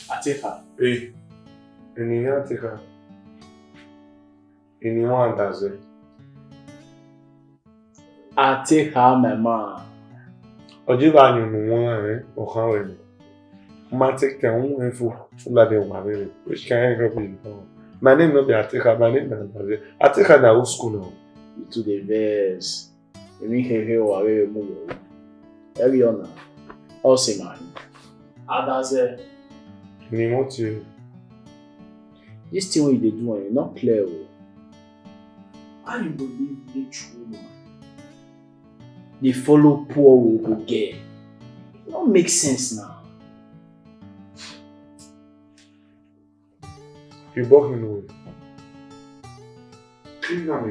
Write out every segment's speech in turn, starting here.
Atika. Eh. Eni Atika. Eni Wandaze. Atika, my man. Ojiba ni mo won okan we ni. Ma take down one for la de wa really. Which can help me. My name no be Atika, my name na Wandaze. Atika na old school now. You to the verse. You mean here or away move. Every honor. Also, man. Adaze. Ni mo ti. This thing what you dey do and you're not clear. How you believe the true man? They follow poor who go get. It don't make sense now. You bought him away. Clean am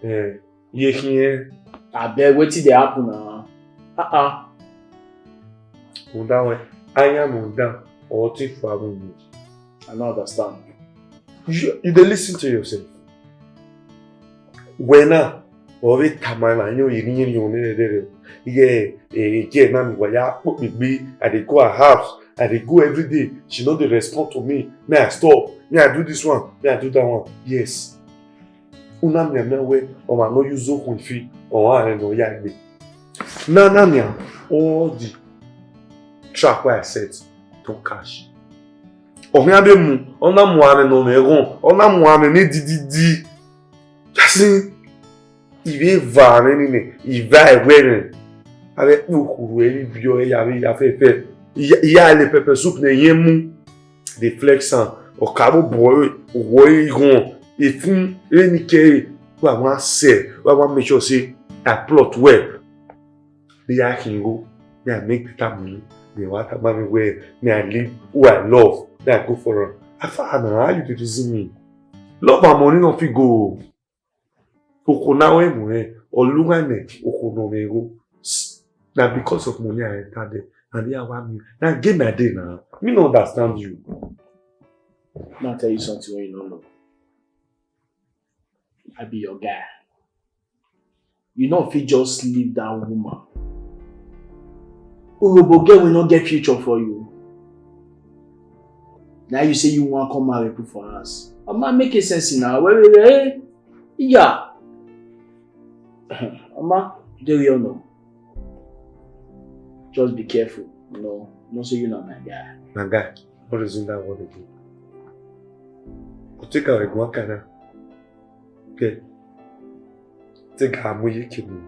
again. Ye here. I beg wetin dey happen now. Mundawe. I am Munda. Or take for me. I don't understand. You dey listen to yourself. When ori tamana yo yin yo ne de. Yeah, na mi wa ya put me I dey go her house. I dey go every day. She no dey respond to me. May I stop? May I do this one? May I do that one? Yes. Una mi na we o ma no use okun fi o wa re no ya gbe. Na mi all the track where I set don't cash. Omi abe mu, ona mu ame no meron, ona mu ame ne di. Assim, il va ne, il va ewe. Avec ukuru eli bio ya fe. Ya le pepper soup ne yemu des flexant. O kabo boy, o iron. Et fun eni ke wa wan se, wa wan make sure say I plot well. The I can go, I make the money. The water money where me I live who I love. Then I go for her. How you dey reason me? Love and money no fit go. Okona we mo Olugane okono me go. Now because of money I enter there. And they want me. Now give me a day now. Me no understand you. Now tell you something when you don't know. I be your guy. You know if you just leave that woman. Urobo girl will not get future for you. Now you say you want to come marry people for us. I'm not making sense now. Wait. Yeah. Ama, do you know? Just be careful. No say you're not my guy. My guy, what is in that word again? Take a one kind. Okay. Take a muy kidney.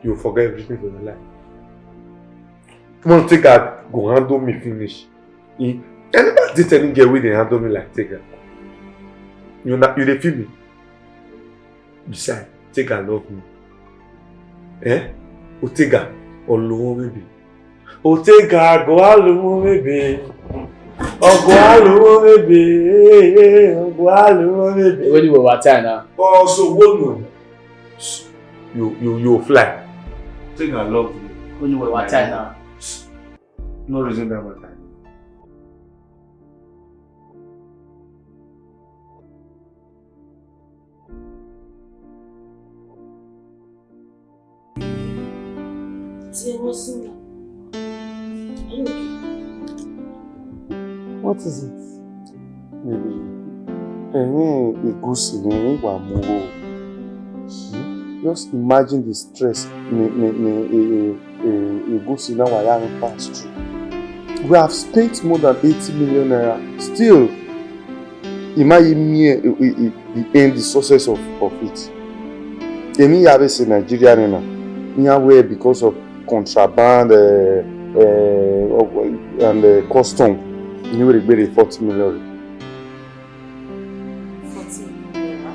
You forget everything for your life. Come on, take a go handle me finish. Anybody did any girl with they handle me like take her. You dey feel me? Besides, take her love me. O take her olowo baby. O take her go alowo baby. Go alowo baby. Go alowo baby. When you were what time now? Oh, so what no? You fly. Take her love me. When you were what time now? No reason that matter. What is it? Just imagine the stress Igusi now I am passed through. We have spent more than 80 million naira. Still, imagine me the success of it. Emi have say Nigeria now. Where because of contraband and custom, you will be 40 million. 40 million.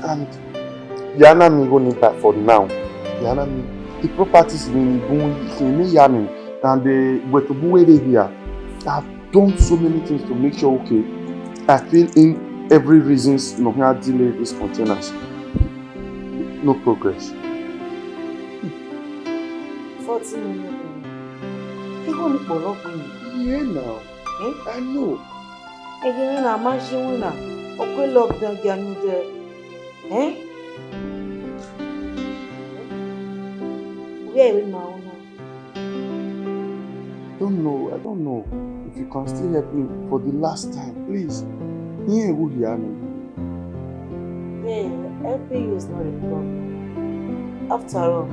And Yana me go need that for now. Yana me the properties in Yami and the Wetubu here. I've done so many things to make sure okay. I feel in every reasons no how delay these containers. No progress. 40 million. People need to look Yeah now. I know. Again, I'm not sure now. Okay, lockdown, Where is my owner? I don't know. If you can still help me for the last time, please. Yeah, who you are. Yeah, helping you is not a problem. After all,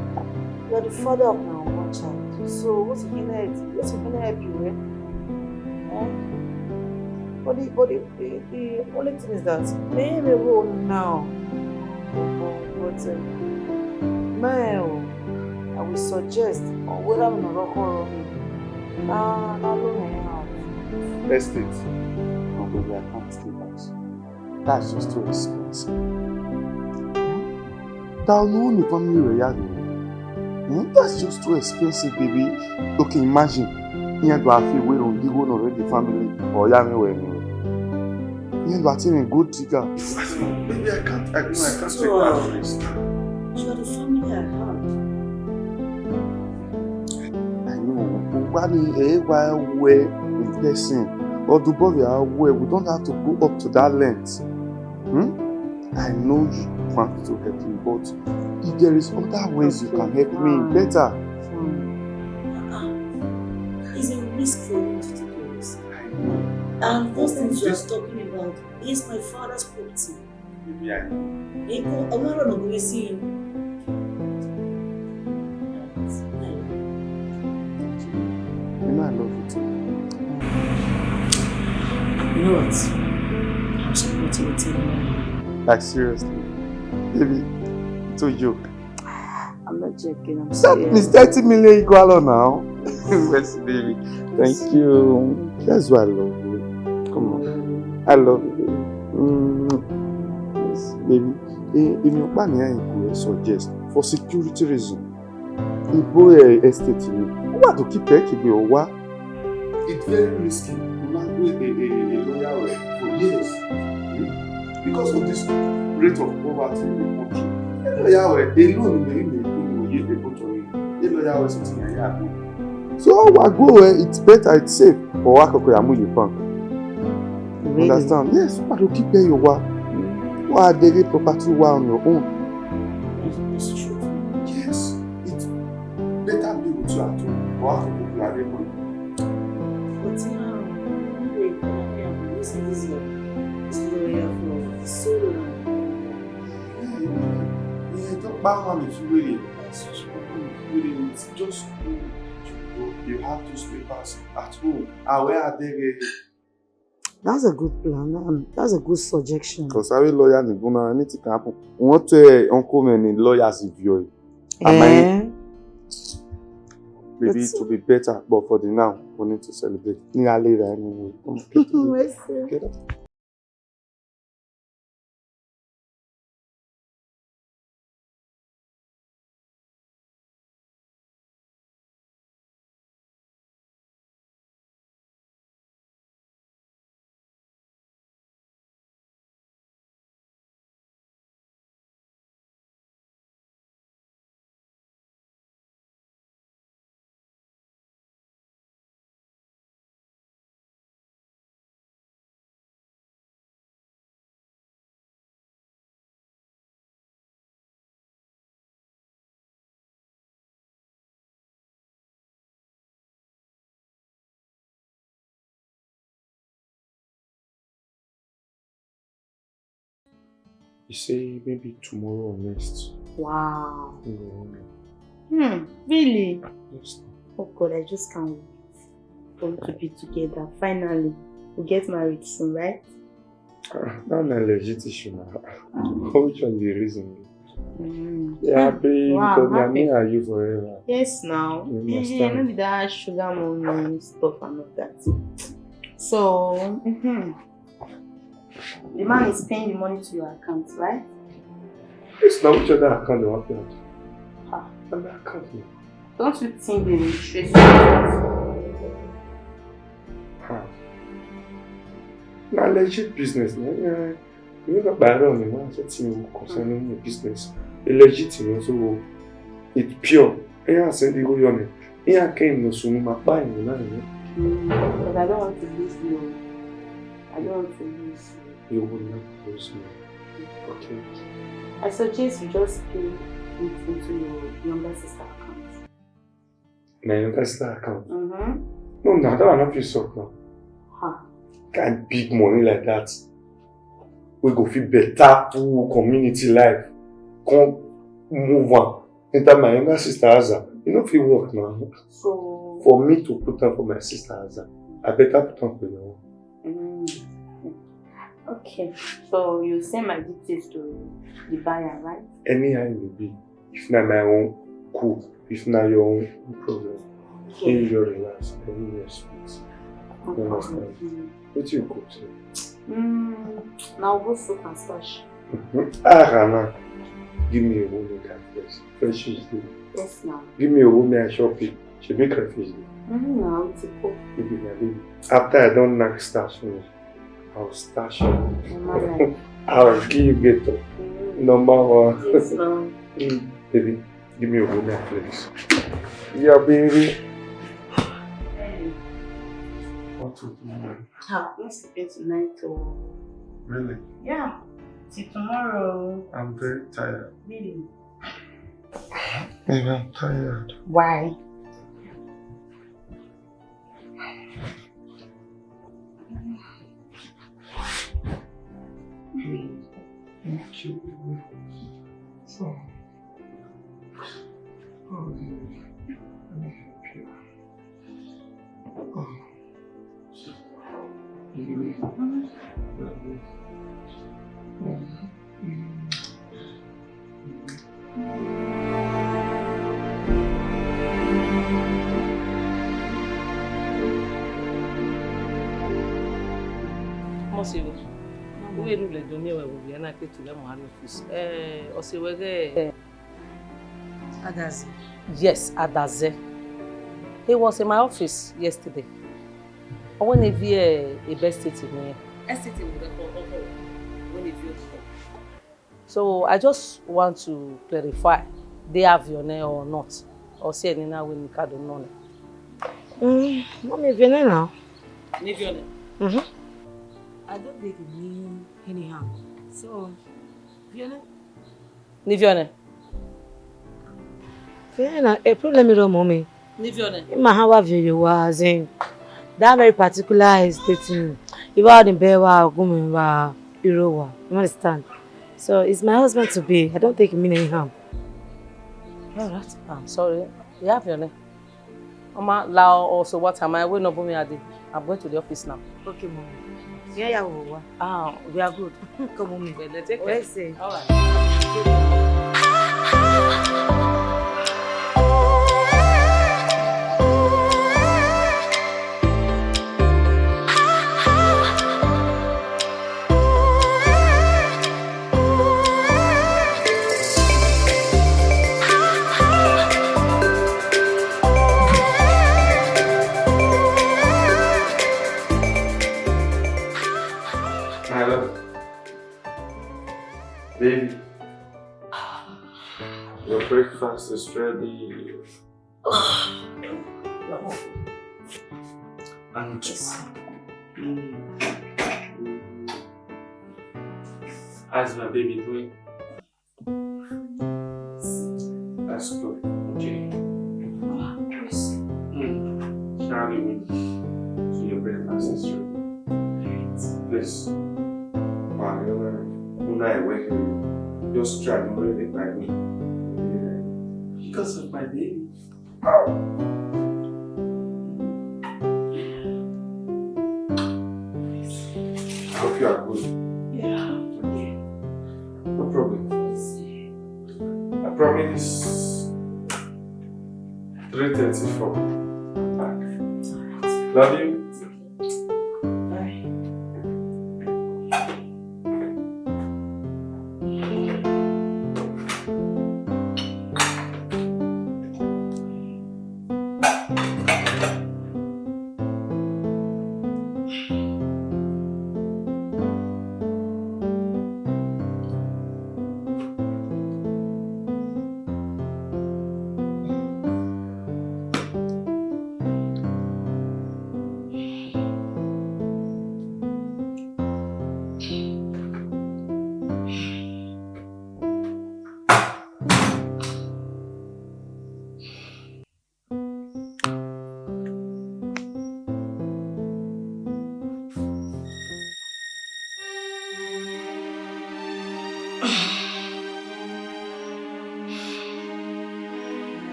you are the father of my one child. So what's he gonna help you with? But the only thing is that pay him a role now. But I will suggest or whether I'm not wrong. Estate. No, baby, I can't stay back. That's just too expensive. Down the family royalty. That's just too expensive, baby. Okay, imagine. You do have to wait on the one already family or young anyway. You do have to a good digger. Baby, I can't take that risk. You are the family I have. Why in person or do both are aware we don't have to go up to that length. I know you want to help me, but if there is other ways you can help me better. It's a risk for you to take a risk. And those things you are talking about is my father's property. Maybe I know. I'm not going to see him. I love you too. You know what? I'm supporting you till now. Like seriously. Baby, it's a joke. I'm not joking, I'm That serious. means 30 million equal now. Yes, baby. Thank you. That's why I love you. Come on. I love you, baby. Yes, baby. In your plan, I could suggest for security reason. If boy estate you, what to keep taking or what? It's very risky to not wait a lawyer for years. Because of this rate of poverty in the country. A lawyer alone may be able to a lawyer is sitting here. So I go it's better, it's safe for work okay, I'm with you fun. Really? Understand? Yes, but to keep your work. Why daily property on your own? It's true. Yes, it's better be with you at home. Work with you at home. But now, wait, this is lawyer for so long. Don't bang if you really. It's just you have those papers at home. And where are they? That's a good plan. That's a good suggestion. Because I will lawyer Nibuna, anything can happen. Want to uncle many lawyers if you. Maybe it will be better, but for the now, we need to celebrate. Nearly there anyway. Get up. You say maybe tomorrow or next. Wow. Yeah. Really? Yes. Oh God, I just can't wait for we to be together. Finally, we get married soon, right? That's not a legit issue now. Which one is the reason? Yeah, babe, wow, because me and you forever. Yes, now. You Not with that sugar money stuff and all that. So, the man is paying the money to your account, right? It's not which other account you want to Ah. Other account. Don't you think they will trace you? Now legit business. You know buy around the man, something concerning your business. A legit thing, so it's pure. I send you go on it. I came no soon my buying, you know. But I don't want to lose you. I don't want to lose you. You will not lose me. Okay. I suggest you just pay it into your younger sister account. My younger sister account? Mm-hmm. No, that one not piece up now. Huh. Can't big money like that. We go feel better for community life. Come move on. Enter my younger sister Aza. You know if you work now. So For me to put on for my sister Aza, I better put on for you. Okay. So you send my details to the buyer, right? Anyhow it will be. If not my own, cool. If not your own, no problem. Okay. Hey, you're relaxed. Any respect. You understand? What you cook, sir? Now go soup and stash. Ah, Rana. Give me a woman that fresh fish day. Yes, now. Give me a woman shopping. She make her fish day. Now it's a cook. Baby, my baby. After I don't knock stash finish, I'll stash you. I'll give you get up. Number one. Yes, now. Baby, give me a woman please. Yeah, baby. What to do? I'm not sleeping tonight or... Really? Yeah. See tomorrow. I'm very tired. Really? Baby, I'm tired. Why? Thank you. So, oh, let me help you. Oh. Monsieur, où est-ce le donner où vous venez que tu l'as mon office? Aussi ouais. Adaze. Yes, Adaze. He was in my office yesterday. I went to view a best estate in estate when So I just want to clarify, they have your name or not, or say any now when you can't know. Mommy, viens now. Leave your name. I don't think it mean anyhow. So, viens. Leave your name. Viens, a problem with mommy. Leave your name. My how you was in that very particular estate. If I had in Bewa, Gumiwa, Irowa, you understand? So it's my husband to be. I don't think it mean any harm. All right. I'm sorry. You have your name. Mama, Lao also what am I? We no me adi. I'm going to the office now. Okay, mom. Yeah, We are good. Come on, Well, let's take let's see. All right. Baby, your breakfast is ready. And how's my baby doing? That's good. Okay. Charlie, so your breakfast is ready. Please, when I wake up, just try to read it by me. Because of my baby. I hope you are good. Yeah. Okay. No problem. I promise 3:34. Love you.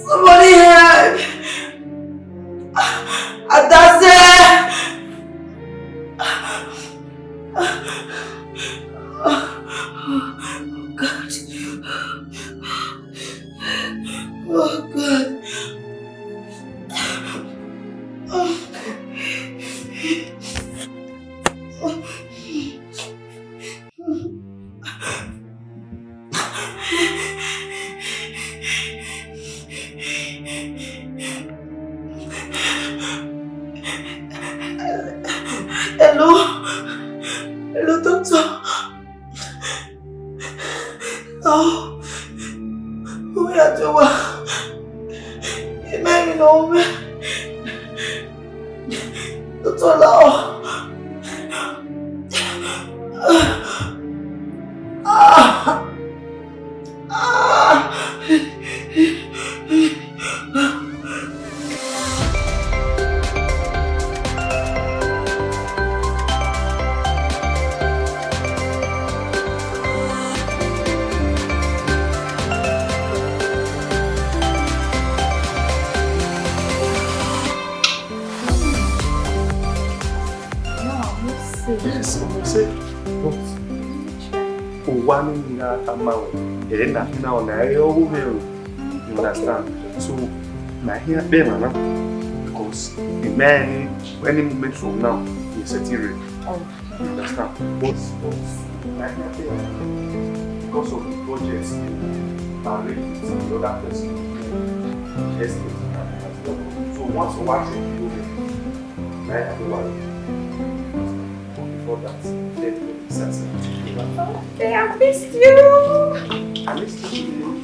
Somebody help! Adase! Oh God. Oh God. Hello, doctor. Oh, we are doing. You made me know me. Doctor Lao. Yes, I say, but one in the amount, and that now I will understand. So, my hair, because the man, any moment from now, is a theory. You understand? But my hair, because of the projects, the other person, yes, so once you watch it, you will have to worry. That Okay, I missed you. I missed you.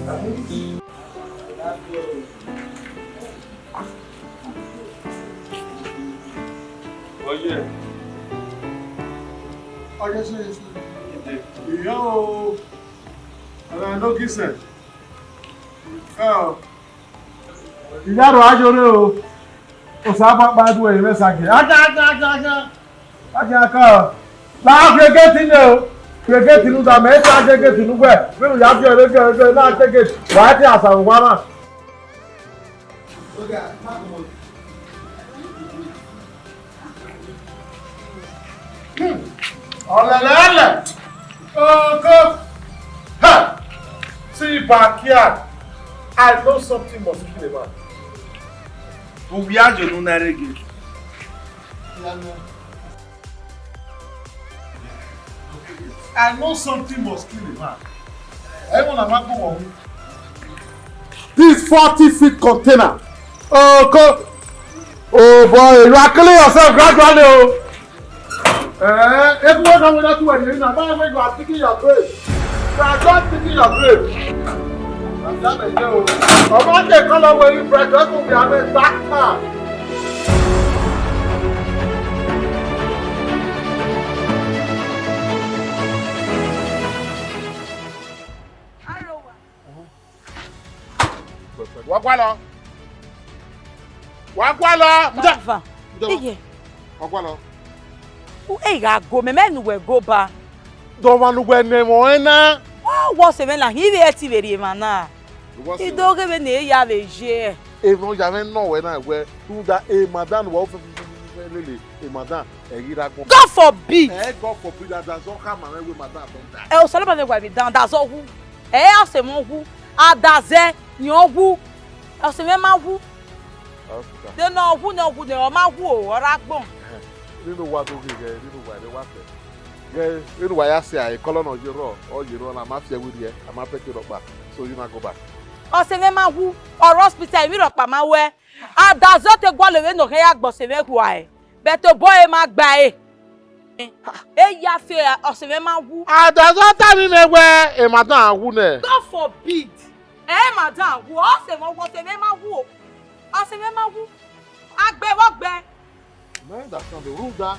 I missed you. Oh yeah. Oh yes. Yo. No kissing. Oh. You got to ask you. O sábà bá do ele mensagem. Aka. Lá agregate no. Agregate no da meta agregate no gbe. Pelo já fi ore na agregate. Wá ti asa wa na. Olele. Oh go. Ha. See backyard. I know something must kill a man. O viaggio non è reggae. I know something must kill a man. Everyone am go on. This 40-feet container. Oh go. Oh boy, you are killing yourself gradually. Oh. Everyone come with that to when you now when you are digging your grave. You are just digging your grave. Ọmọ tẹ kọ́ lọ́wọ́ yìí fresh ẹ̀kún bí abẹ́ dákà. Wàá lọ. Dava. Iye. Wàá lọ. Ey ga go me menu we go ba. Dọ́wọ́n ló gbẹ ní wọ́n ẹ̀ náà. Wo se me la hi be ti be ri ma na. Idoge be ne ya le je. Even jamais non ouais na we tout da e madame wa fe lele e madame e gira gbon. God forbid. God forbid that so come and we madame don die. O sala ba ne gwa bi dan da so hu. Ase mo hu. Adaze ni o hu. Ase me ma hu. De no hu ne o ma hu o ora gbon. nínú wa tó gé gẹ nínú wa ni wa fẹ́ gẹ nínú wa ya se ai color no jiro o jiro na ma fi ewe ri e a ma pe ki ropa so you na go back o se me ma hu or hospital mi ropa ma we adazo te gbo lewe no ke ya gbo se me hu ai beto boy ma gba e ya fe o se me ma hu adazo ta ni le we e ma dan awu ne God forbid ma dan hu o se mo wo se me ma hu o se me ma hu agbe wo gbe man that can be rude da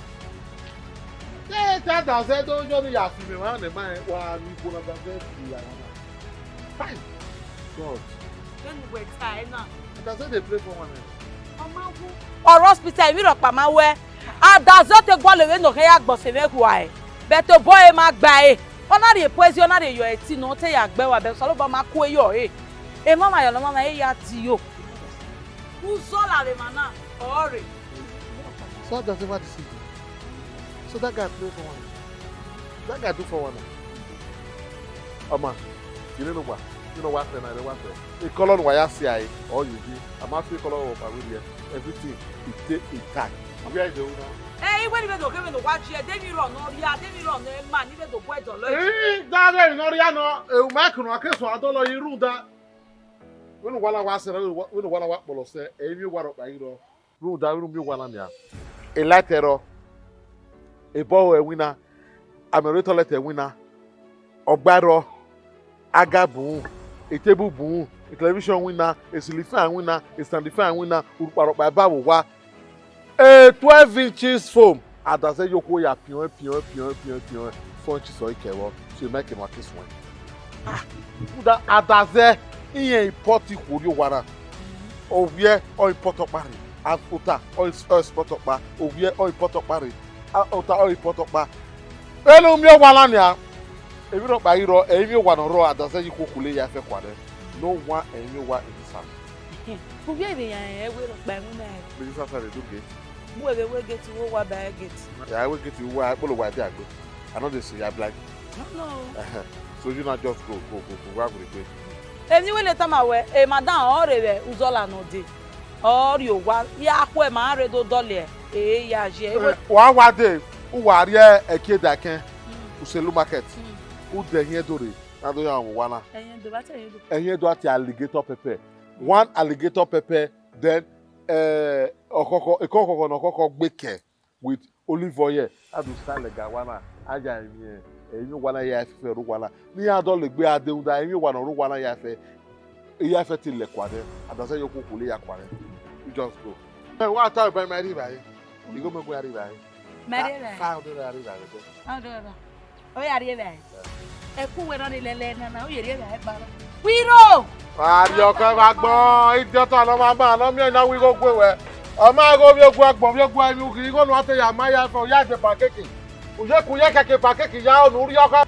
that say don't you ya fi me ma ne ma wa ni ko na da se ya na fine God when we tie na that say they play for one or hospital mi ropa ma we adazo te gbo lewe no ke ya gbo se me hu ai beto boy ma gba e ona re poison ona re yo eti no te ya gbe wa be so lo ba ma ku e yo e mama yo lo mama e ya ti yo uzola re mana ore so that doesn't matter see so that guy play for one that guy do for one Oma you know what na the what e color wa ya see ai or you be am after color of away everything it take a time where is the una when we do ke we no wa chi e dey mi ro no e ma ni be do bo ejo lo that dey no ria no e ma kunu akeso adolo yiru da when wala wa se when wala wa polo se e mi wa ro pa yiro ru da ru mi wala nia e latero e bo e wina amero toilet e wina ogbaro agabu a table boom, a television winner, a ceiling fan winner, a standing fan winner, urupa bawo wa. A 12 inches foam. Adaze yoko ya pion 4 inches so ikewo. So you make him a kiss one. Ah, uda adaze iye import ikori wara. Ovie o import okpari. And uta o export okpa. Ovie o import okpari. Uta o import okpa. Elu mi o wala nia. If you don't buy it, if you want to roll, that's you cook it. You have to no one and you want in this house. Who gave me a way of buying that? This house they do get. Where they will get to what bag it. Yeah, I will get you where I will where they go. I know they say I'm like. No. So you not just go. Where will it go? Anyway, let them away. A madam already uzola no day. Or you want ya kwe ma redo dole. Ya je. One day, who are here a kid that can Uselu market. Who the here do it? I don't know one. And here do at alligator pepper. One alligator pepper, then a coco bake with olive oil. I do stand like Gawana. I got here. And you wanna ya for Ruwana. Me, I don't like where I do that. You want to Ruwana Yafe. You have to let Quade. I don't say you cook Ulia Quade. You just go. And what time by my river? You go make where river. Maria. How do I river? How do I? Oh, yeah, yeah. E ku we no ni lele na o yere ba ba. Wiro! Ario ka ba gbon, idiot lo ma ba no mi na wi go gbe we. O ma go bi ogun agbon bi ogun ayu ki go nu ate ya ma ya fo ya de pancake. O ye ku ye keke pancake ya o nu ri oko.